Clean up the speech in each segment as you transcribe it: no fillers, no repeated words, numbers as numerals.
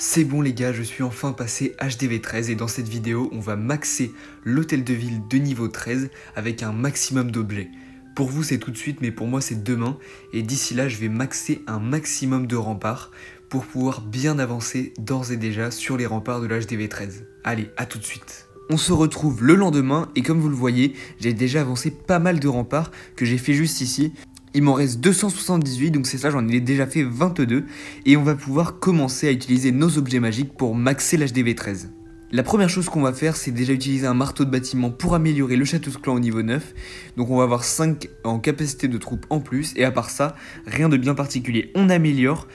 C'est bon les gars, je suis enfin passé HDV 13 et dans cette vidéo, on va maxer l'hôtel de ville de niveau 13 avec un maximum d'objets. Pour vous c'est tout de suite, mais pour moi c'est demain et d'ici là je vais maxer un maximum de remparts pour pouvoir bien avancer d'ores et déjà sur les remparts de l'HDV 13. Allez, à tout de suite. On se retrouve le lendemain et comme vous le voyez, j'ai déjà avancé pas mal de remparts que j'ai fait juste ici. Il m'en reste 278, donc c'est ça, j'en ai déjà fait 22. Et on va pouvoir commencer à utiliser nos objets magiques pour maxer l'HDV 13. La première chose qu'on va faire, c'est déjà utiliser un marteau de bâtiment pour améliorer le château de clan au niveau 9. Donc on va avoir 5 en capacité de troupes en plus. Et à part ça, rien de bien particulier. On améliore,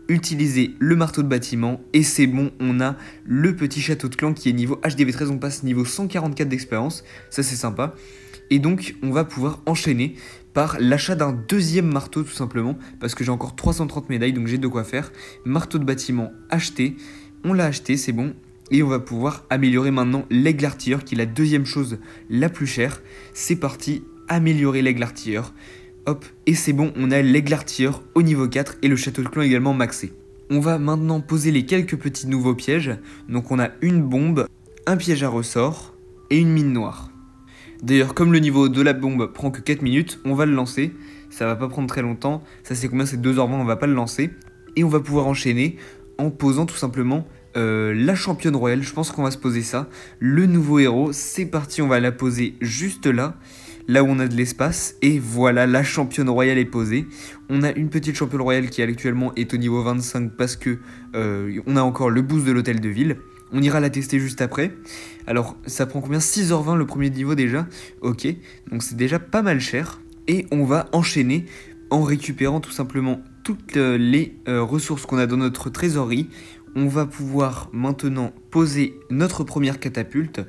utiliser le marteau de bâtiment. Et c'est bon, on a le petit château de clan qui est niveau HDV 13. On passe niveau 144 d'expérience, ça c'est sympa. Et donc on va pouvoir enchaîner par l'achat d'un deuxième marteau tout simplement, parce que j'ai encore 330 médailles, donc j'ai de quoi faire. Marteau de bâtiment acheté, on l'a acheté, c'est bon. Et on va pouvoir améliorer maintenant l'aigle artilleur, qui est la deuxième chose la plus chère. C'est parti, améliorer l'aigle artilleur. Hop, et c'est bon, on a l'aigle artilleur au niveau 4 et le château de clan également maxé. On va maintenant poser les quelques petits nouveaux pièges. Donc on a une bombe, un piège à ressort et une mine noire. D'ailleurs, comme le niveau de la bombe prend que 4 minutes, on va le lancer. Ça va pas prendre très longtemps. Ça c'est combien? C'est 2h20, on va pas le lancer. Et on va pouvoir enchaîner en posant tout simplement la championne royale. Je pense qu'on va se poser ça. Le nouveau héros, c'est parti, on va la poser juste là. Là où on a de l'espace. Et voilà, la championne royale est posée. On a une petite championne royale qui actuellement est au niveau 25 parce que on a encore le boost de l'hôtel de ville. On ira la tester juste après. Alors, ça prend combien? 6h20 le premier niveau déjà. Ok, donc c'est déjà pas mal cher. Et on va enchaîner en récupérant tout simplement toutes les ressources qu'on a dans notre trésorerie. On va pouvoir maintenant poser notre première catapulte.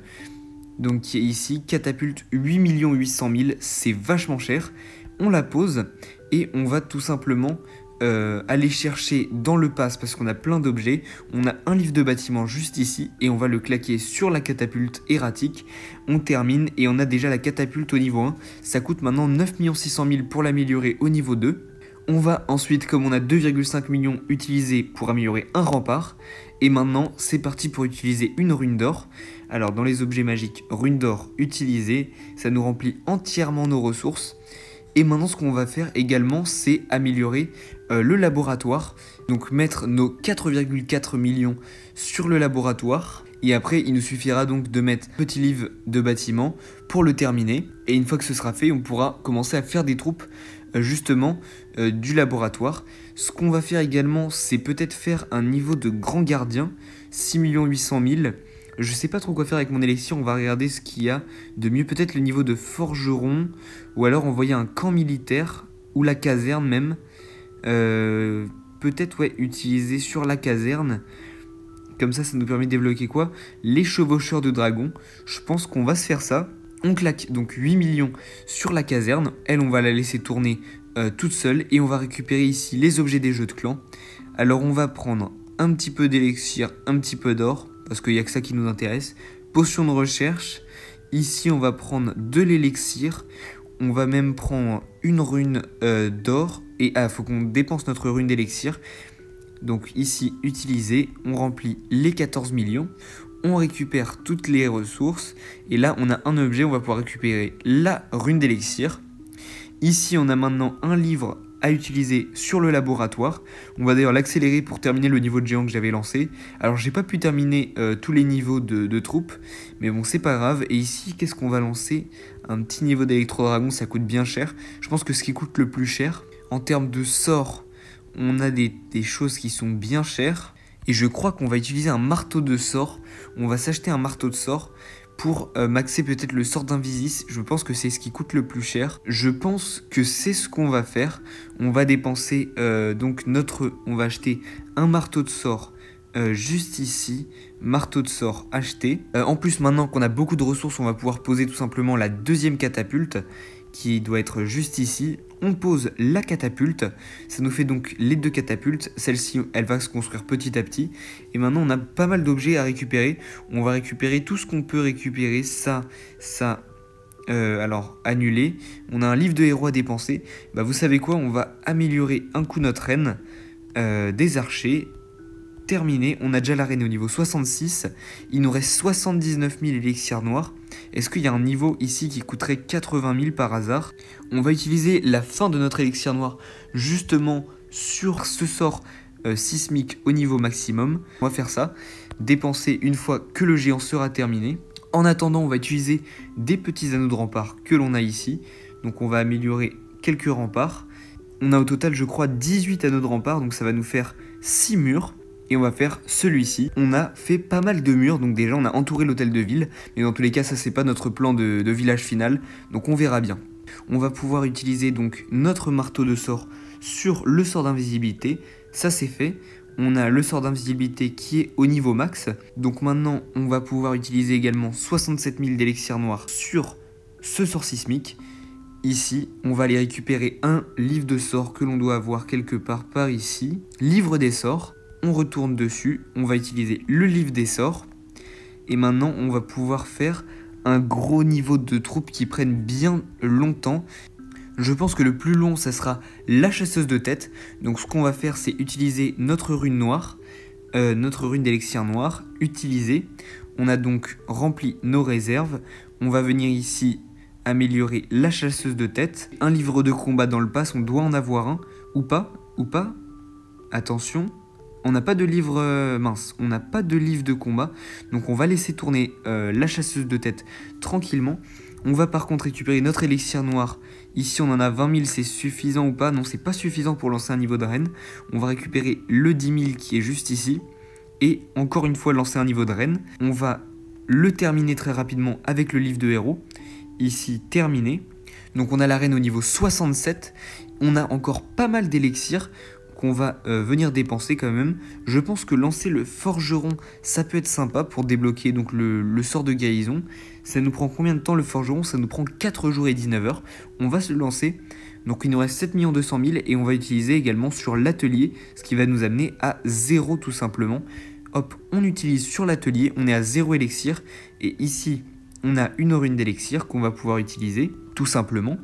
Donc qui est ici, catapulte 8 800 000, c'est vachement cher. On la pose et on va tout simplement aller chercher dans le pass parce qu'on a plein d'objets. On a un livre de bâtiment juste ici et on va le claquer sur la catapulte erratique. On termine et on a déjà la catapulte au niveau 1. Ça coûte maintenant 9 600 000 pour l'améliorer au niveau 2. On va ensuite, comme on a 2,5 millions, utiliser pour améliorer un rempart. Et maintenant, c'est parti pour utiliser une rune d'or. Alors, dans les objets magiques, rune d'or utilisée, ça nous remplit entièrement nos ressources. Et maintenant, ce qu'on va faire également, c'est améliorer le laboratoire. Donc, mettre nos 4,4 millions sur le laboratoire. Et après, il nous suffira donc de mettre petit livre de bâtiment pour le terminer. Et une fois que ce sera fait, on pourra commencer à faire des troupes justement du laboratoire. Ce qu'on va faire également, c'est peut-être faire un niveau de grand gardien, 6 800 000. Je sais pas trop quoi faire avec mon élixir, on va regarder ce qu'il y a de mieux. Peut-être le niveau de forgeron, ou alors envoyer un camp militaire, ou la caserne même. Peut-être, ouais, utiliser sur la caserne. Comme ça nous permet de débloquer quoi? Les chevaucheurs de dragons. Je pense qu'on va se faire ça. On claque donc 8 millions sur la caserne. Elle, on va la laisser tourner toute seule. Et on va récupérer ici les objets des jeux de clans. Alors, on va prendre un petit peu d'élixir, un petit peu d'or. Parce qu'il n'y a que ça qui nous intéresse. Potion de recherche. Ici, on va prendre de l'élixir. On va même prendre une rune d'or. Et faut qu'on dépense notre rune d'élixir. Donc ici, utiliser, on remplit les 14 millions, on récupère toutes les ressources, et là on a un objet, on va pouvoir récupérer la rune d'élixir. Ici on a maintenant un livre à utiliser sur le laboratoire, on va d'ailleurs l'accélérer pour terminer le niveau de géant que j'avais lancé. Alors j'ai pas pu terminer tous les niveaux de troupes, mais bon c'est pas grave. Et ici qu'est-ce qu'on va lancer? Un petit niveau d'électro-dragon, ça coûte bien cher. Je pense que ce qui coûte le plus cher, en termes de sorts, on a des choses qui sont bien chères. Et je crois qu'on va utiliser un marteau de sort. On va s'acheter un marteau de sort pour maxer peut-être le sort d'Invisis. Je pense que c'est ce qui coûte le plus cher. Je pense que c'est ce qu'on va faire. On va dépenser on va acheter un marteau de sort juste ici. Marteau de sort acheté. En plus, maintenant qu'on a beaucoup de ressources, on va pouvoir poser tout simplement la deuxième catapulte qui doit être juste ici. On pose la catapulte, ça nous fait donc les deux catapultes, celle-ci elle va se construire petit à petit. Et maintenant on a pas mal d'objets à récupérer, on va récupérer tout ce qu'on peut récupérer, alors annuler. On a un livre de héros à dépenser, vous savez quoi, on va améliorer un coup notre reine, des archers. terminé, on a déjà l'arène au niveau 66, il nous reste 79 000 élixirs noirs. Est-ce qu'il y a un niveau ici qui coûterait 80 000 par hasard? On va utiliser la fin de notre élixir noir justement sur ce sort sismique au niveau maximum. On va faire ça, dépenser une fois que le géant sera terminé. En attendant, on va utiliser des petits anneaux de rempart que l'on a ici. Donc on va améliorer quelques remparts. On a au total, je crois, 18 anneaux de rempart, donc ça va nous faire 6 murs. Et on va faire celui-ci. On a fait pas mal de murs, donc déjà on a entouré l'hôtel de ville. Mais dans tous les cas, ça c'est pas notre plan de village final, donc on verra bien. On va pouvoir utiliser donc notre marteau de sort sur le sort d'invisibilité. Ça c'est fait. On a le sort d'invisibilité qui est au niveau max. Donc maintenant, on va pouvoir utiliser également 67 000 d'élixirs noirs sur ce sort sismique. Ici, on va aller récupérer un livre de sorts que l'on doit avoir quelque part par ici. Livre des sorts. On retourne dessus, on va utiliser le livre des sorts. Et maintenant, on va pouvoir faire un gros niveau de troupes qui prennent bien longtemps. Je pense que le plus long, ça sera la chasseuse de tête. Donc ce qu'on va faire, c'est utiliser notre rune noire, notre rune d'élixir noir, utiliser. On a donc rempli nos réserves. On va venir ici améliorer la chasseuse de tête. Un livre de combat dans le pass, on doit en avoir un. Ou pas. Attention. On n'a pas de livre on n'a pas de livre de combat, donc on va laisser tourner la chasseuse de tête tranquillement. On va par contre récupérer notre élixir noir. Ici on en a 20 000, c'est suffisant ou pas? Non, c'est pas suffisant pour lancer un niveau de reine. On va récupérer le 10 000 qui est juste ici. Et encore une fois lancer un niveau de reine. On va le terminer très rapidement avec le livre de héros. Ici terminé. Donc on a la reine au niveau 67. On a encore pas mal d'élixirs qu'on va venir dépenser quand même. Je pense que lancer le forgeron, ça peut être sympa pour débloquer donc le sort de guérison. Ça nous prend combien de temps le forgeron? Ça nous prend 4 jours et 19 heures. On va se lancer. Donc il nous reste 7 200 000 et on va utiliser également sur l'atelier, ce qui va nous amener à 0 tout simplement. Hop, on utilise sur l'atelier, on est à 0 élixir. Et ici, on a une rune d'élixir qu'on va pouvoir utiliser, tout simplement.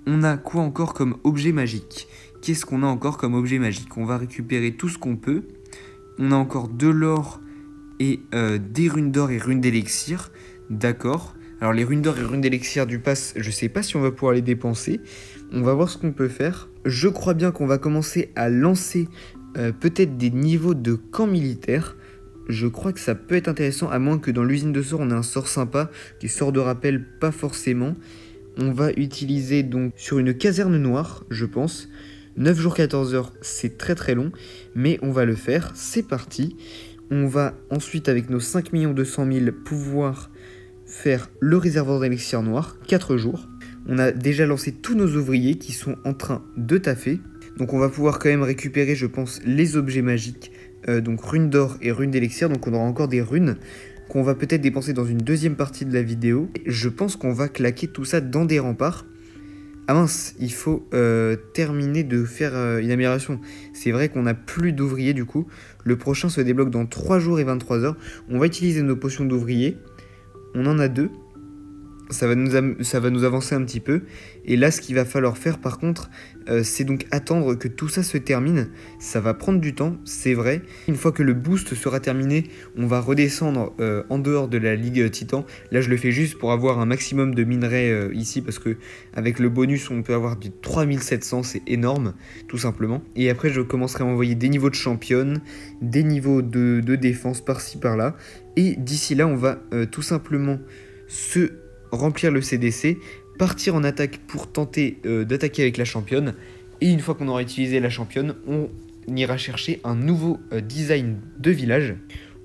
On a quoi encore comme objet magique? Qu'est-ce qu'on a encore comme objet magique? On va récupérer tout ce qu'on peut. On a encore de l'or et des runes d'or et runes d'élixir. D'accord. Alors les runes d'or et runes d'élixir du pass, je sais pas si on va pouvoir les dépenser. On va voir ce qu'on peut faire. Je crois bien qu'on va commencer à lancer peut-être des niveaux de camp militaire. Je crois que ça peut être intéressant, à moins que dans l'usine de sorts on ait un sort sympa. Des sorts de rappel, pas forcément. On va utiliser donc sur une caserne noire, je pense. 9 jours 14 heures, c'est très très long, mais on va le faire, c'est parti. On va ensuite avec nos 5 200 000 pouvoir faire le réservoir d'élixir noir, 4 jours. On a déjà lancé tous nos ouvriers qui sont en train de taffer. Donc on va pouvoir quand même récupérer, je pense, les objets magiques, donc runes d'or et runes d'élixir, donc on aura encore des runes qu'on va peut-être dépenser dans une deuxième partie de la vidéo. Je pense qu'on va claquer tout ça dans des remparts. Ah mince, il faut terminer de faire une amélioration. C'est vrai qu'on n'a plus d'ouvriers du coup. Le prochain se débloque dans 3 jours et 23 heures. On va utiliser nos potions d'ouvriers. On en a 2. Ça va nous avancer un petit peu. Et là, ce qu'il va falloir faire par contre, c'est donc attendre que tout ça se termine. Ça va prendre du temps, c'est vrai. Une fois que le boost sera terminé, on va redescendre en dehors de la Ligue Titan. Là, je le fais juste pour avoir un maximum de minerais ici, parce que avec le bonus, on peut avoir du 3700, c'est énorme, tout simplement. Et après, je commencerai à envoyer des niveaux de championne, des niveaux de défense par-ci, par-là. Et d'ici là, on va tout simplement se remplir le CDC, partir en attaque pour tenter d'attaquer avec la championne. Et une fois qu'on aura utilisé la championne, on ira chercher un nouveau design de village.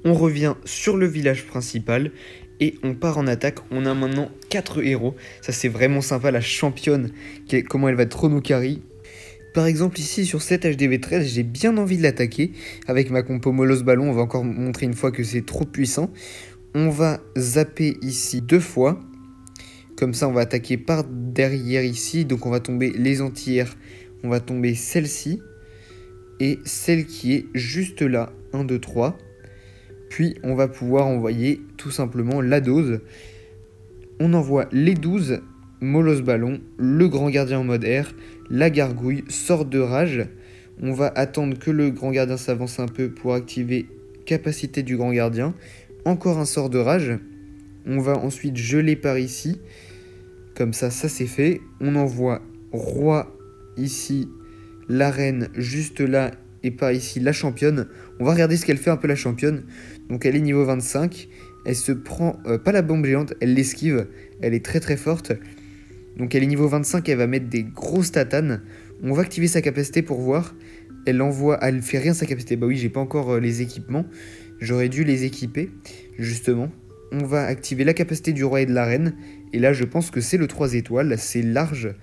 On revient sur le village principal et on part en attaque. On a maintenant 4 héros. Ça c'est vraiment sympa, la championne, comment elle va trop nous carry. Par exemple ici sur cette HDV13, j'ai bien envie de l'attaquer. Avec ma compo Molos Ballon, on va encore montrer une fois que c'est trop puissant. On va zapper ici 2 fois. Comme ça, on va attaquer par derrière ici. Donc, on va tomber les entières. On va tomber celle-ci. Et celle qui est juste là. 1, 2, 3. Puis, on va pouvoir envoyer tout simplement la dose. On envoie les 12. Molos Ballon. Le grand gardien en mode air. La gargouille. Sort de rage. On va attendre que le grand gardien s'avance un peu pour activer capacité du grand gardien. Encore un sort de rage. On va ensuite geler par ici. Comme ça c'est fait. On envoie roi ici, la reine juste là et par ici la championne. On va regarder ce qu'elle fait un peu la championne. Donc elle est niveau 25. Elle se prend pas la bombe géante, elle l'esquive. Elle est très très forte. Donc elle est niveau 25, elle va mettre des grosses tatanes. On va activer sa capacité pour voir. Elle fait rien sa capacité. Bah oui, j'ai pas encore les équipements. J'aurais dû les équiper, justement. On va activer la capacité du roi et de la reine. Et là, je pense que c'est le 3 étoiles. C'est large.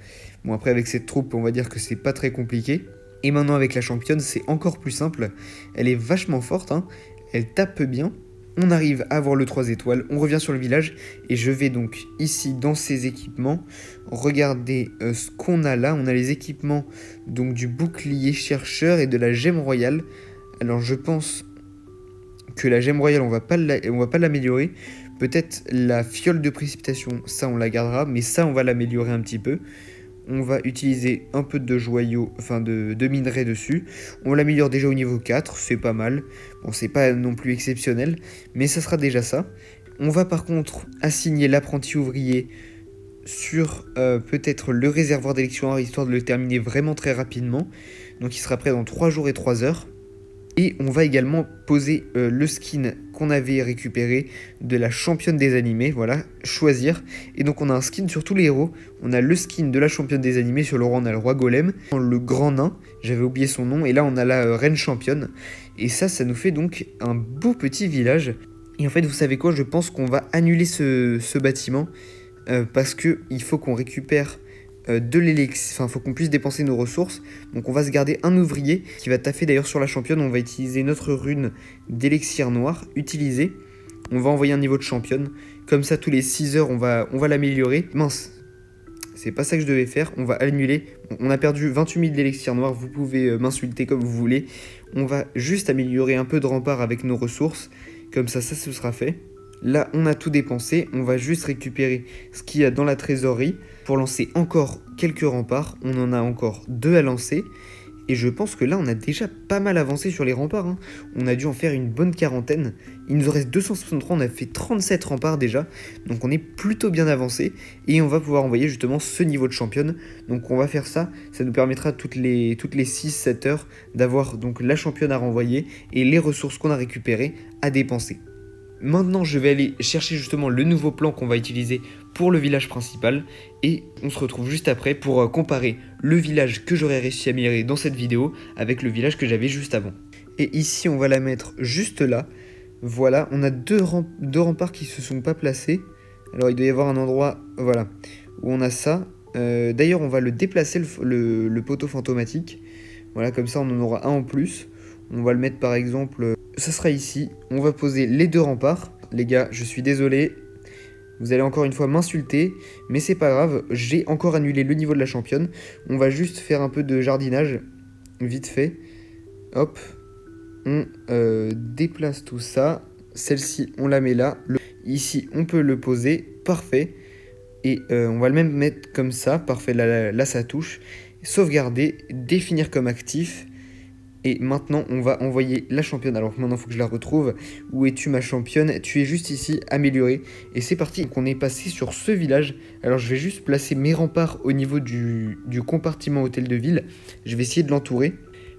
Bon, après, avec cette troupe, on va dire que c'est pas très compliqué. Et maintenant, avec la championne, c'est encore plus simple. Elle est vachement forte, hein. Elle tape bien. On arrive à avoir le 3 étoiles. On revient sur le village. Et je vais donc ici, dans ces équipements, regarder ce qu'on a là. On a les équipements donc du bouclier chercheur et de la gemme royale. Alors, je pense que la gemme royale, on va pas l'améliorer. Peut-être la fiole de précipitation, ça on la gardera, mais ça on va l'améliorer un petit peu. On va utiliser un peu de joyaux, enfin de minerais dessus. On l'améliore déjà au niveau 4, c'est pas mal. Bon, c'est pas non plus exceptionnel, mais ça sera déjà ça. On va par contre assigner l'apprenti ouvrier sur peut-être le réservoir d'élection histoire de le terminer vraiment très rapidement. Donc il sera prêt dans 3 jours et 3 heures. Et on va également poser le skin qu'on avait récupéré de la championne des animés, voilà, choisir. Et donc on a un skin sur tous les héros, on a le skin de la championne des animés, sur le roi on a le roi golem, le grand nain, j'avais oublié son nom, et là on a la reine championne. Et ça nous fait donc un beau petit village. Et en fait vous savez quoi, je pense qu'on va annuler ce bâtiment, parce qu'il faut qu'on récupère de l'élixir, enfin faut qu'on puisse dépenser nos ressources. Donc on va se garder un ouvrier qui va taffer d'ailleurs sur la championne. On va utiliser notre rune d'élixir noir, utiliser. On va envoyer un niveau de championne. Comme ça tous les 6 heures on va l'améliorer. Mince, c'est pas ça que je devais faire, on va annuler. On a perdu 28 000 d'élixir noir, vous pouvez m'insulter comme vous voulez. On va juste améliorer un peu de rempart avec nos ressources. Comme ça ce sera fait. Là, on a tout dépensé, on va juste récupérer ce qu'il y a dans la trésorerie pour lancer encore quelques remparts. On en a encore 2 à lancer. Et je pense que là, on a déjà pas mal avancé sur les remparts, hein. On a dû en faire une bonne quarantaine. Il nous en reste 263, on a fait 37 remparts déjà. Donc on est plutôt bien avancé. Et on va pouvoir envoyer justement ce niveau de championne. Donc on va faire ça. Ça nous permettra toutes les 6-7 heures d'avoir donc la championne à renvoyer et les ressources qu'on a récupérées à dépenser. Maintenant, je vais aller chercher justement le nouveau plan qu'on va utiliser pour le village principal. Et on se retrouve juste après pour comparer le village que j'aurais réussi à améliorer dans cette vidéo avec le village que j'avais juste avant. Et ici, on va la mettre juste là. Voilà, on a deux remparts qui ne se sont pas placés. Alors, il doit y avoir un endroit, voilà, où on a ça. D'ailleurs, on va le déplacer, le poteau fantomatique. Voilà, comme ça, on en aura un en plus. On va le mettre par exemple, ça sera ici. On va poser les 2 remparts. Les gars, je suis désolé. Vous allez encore une fois m'insulter, mais c'est pas grave. J'ai encore annulé le niveau de la championne. On va juste faire un peu de jardinage, vite fait. Hop. On déplace tout ça. Celle-ci, on la met là. Ici, on peut le poser. Parfait. Et on va le même mettre comme ça. Parfait, là ça touche. Sauvegarder, définir comme actif. Et maintenant, on va envoyer la championne. Alors maintenant, il faut que je la retrouve. Où es-tu, ma championne? Tu es juste ici, améliorée. Et c'est parti. Donc on est passé sur ce village. Alors je vais juste placer mes remparts au niveau du compartiment hôtel de ville. Je vais essayer de l'entourer.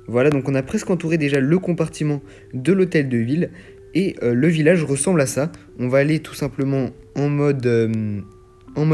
Voilà, donc on a presque entouré déjà le compartiment de l'hôtel de ville. Et le village ressemble à ça. On va aller tout simplement en mode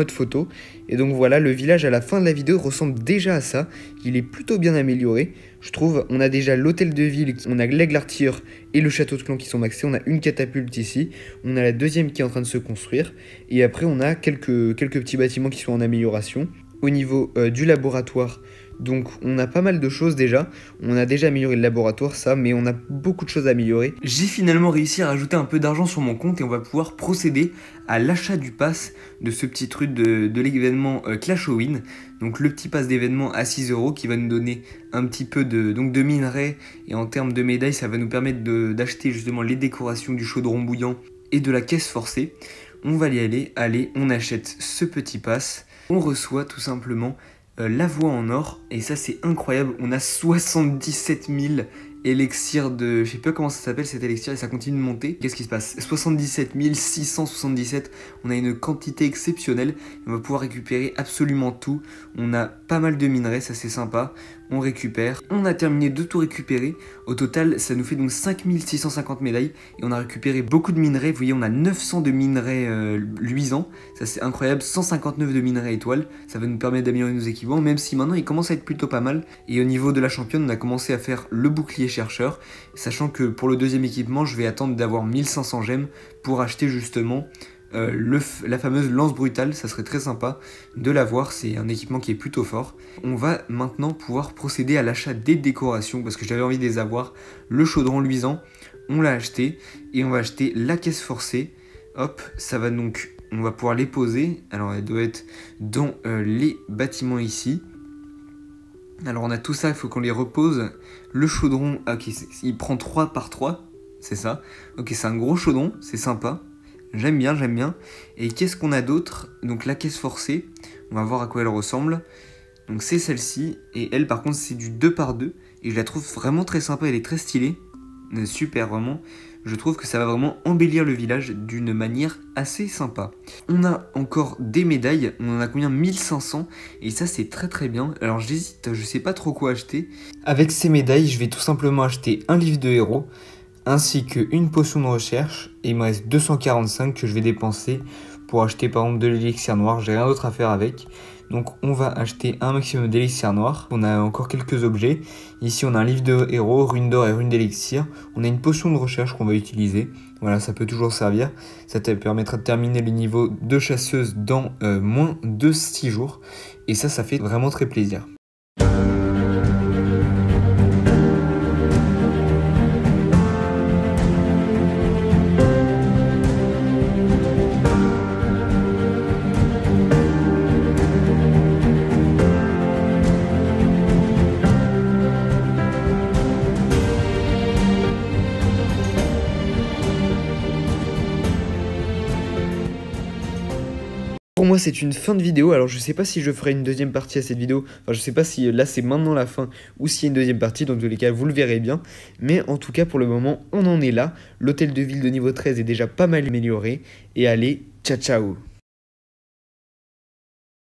photo. Et donc voilà, le village à la fin de la vidéo ressemble déjà à ça. Il est plutôt bien amélioré, je trouve. On a déjà l'hôtel de ville, on a l'aigle artilleur et le château de clan qui sont maxés. On a une catapulte ici. On a la deuxième qui est en train de se construire. Et après, on a quelques petits bâtiments qui sont en amélioration. Au niveau du laboratoire, donc on a pas mal de choses déjà. On a déjà amélioré le laboratoire, ça, mais on a beaucoup de choses à améliorer. J'ai finalement réussi à rajouter un peu d'argent sur mon compte et on va pouvoir procéder à l'achat du pass de ce petit truc de l'événement Clash of Win. Donc le petit pass d'événement à 6 € qui va nous donner un petit peu de minerais. Et en termes de médailles, ça va nous permettre d'acheter justement les décorations du chaudron bouillant et de la caisse forcée. On va y aller, allez, on achète ce petit pass. On reçoit tout simplement la voie en or, et ça c'est incroyable, on a 77 000 élixir de... Je sais pas comment ça s'appelle cet élixir et ça continue de monter. Qu'est-ce qui se passe? 77 677, on a une quantité exceptionnelle. On va pouvoir récupérer absolument tout. On a pas mal de minerais, ça c'est sympa. On récupère. On a terminé de tout récupérer. Au total, ça nous fait donc 5650 médailles. Et on a récupéré beaucoup de minerais. Vous voyez, on a 900 de minerais luisants. Ça c'est incroyable. 159 de minerais étoiles. Ça va nous permettre d'améliorer nos équipements. Même si maintenant, il commence à être plutôt pas mal. Et au niveau de la championne, on a commencé à faire le bouclier chercheur, sachant que pour le deuxième équipement, je vais attendre d'avoir 1500 gemmes pour acheter justement la fameuse lance brutale. Ça serait très sympa de l'avoir, c'est un équipement qui est plutôt fort. On va maintenant pouvoir procéder à l'achat des décorations, parce que j'avais envie de les avoir. Le chaudron luisant, on l'a acheté, et on va acheter la caisse forcée. Hop, ça va donc, on va pouvoir les poser. Alors elle doit être dans les bâtiments ici. Alors on a tout ça, il faut qu'on les repose. Le chaudron, ok, il prend 3 par 3, c'est ça. Ok, c'est un gros chaudron, c'est sympa. J'aime bien, j'aime bien. Et qu'est-ce qu'on a d'autre? Donc la caisse forcée, on va voir à quoi elle ressemble. Donc c'est celle-ci, et elle par contre c'est du 2 par 2. Et je la trouve vraiment très sympa, elle est très stylée. Super, vraiment. Je trouve que ça va vraiment embellir le village d'une manière assez sympa. On a encore des médailles, on en a combien? 1500, et ça c'est très très bien. Alors j'hésite, je sais pas trop quoi acheter. Avec ces médailles, je vais tout simplement acheter un livre de héros, ainsi qu'une potion de recherche, et il me reste 245 que je vais dépenser pour acheter par exemple de l'élixir noir, j'ai rien d'autre à faire avec. Donc on va acheter un maximum d'élixir noir. On a encore quelques objets. Ici on a un livre de héros, rune d'or et rune d'élixir. On a une potion de recherche qu'on va utiliser. Voilà, ça peut toujours servir. Ça te permettra de terminer le niveau de chasseuse dans moins de 6 jours. Et ça fait vraiment très plaisir. Pour moi c'est une fin de vidéo, alors je sais pas si je ferai une deuxième partie à cette vidéo, enfin je sais pas si là c'est maintenant la fin ou s'il y a une deuxième partie, dans tous les cas vous le verrez bien, mais en tout cas pour le moment on en est là, l'hôtel de ville de niveau 13 est déjà pas mal amélioré, et allez, ciao ciao.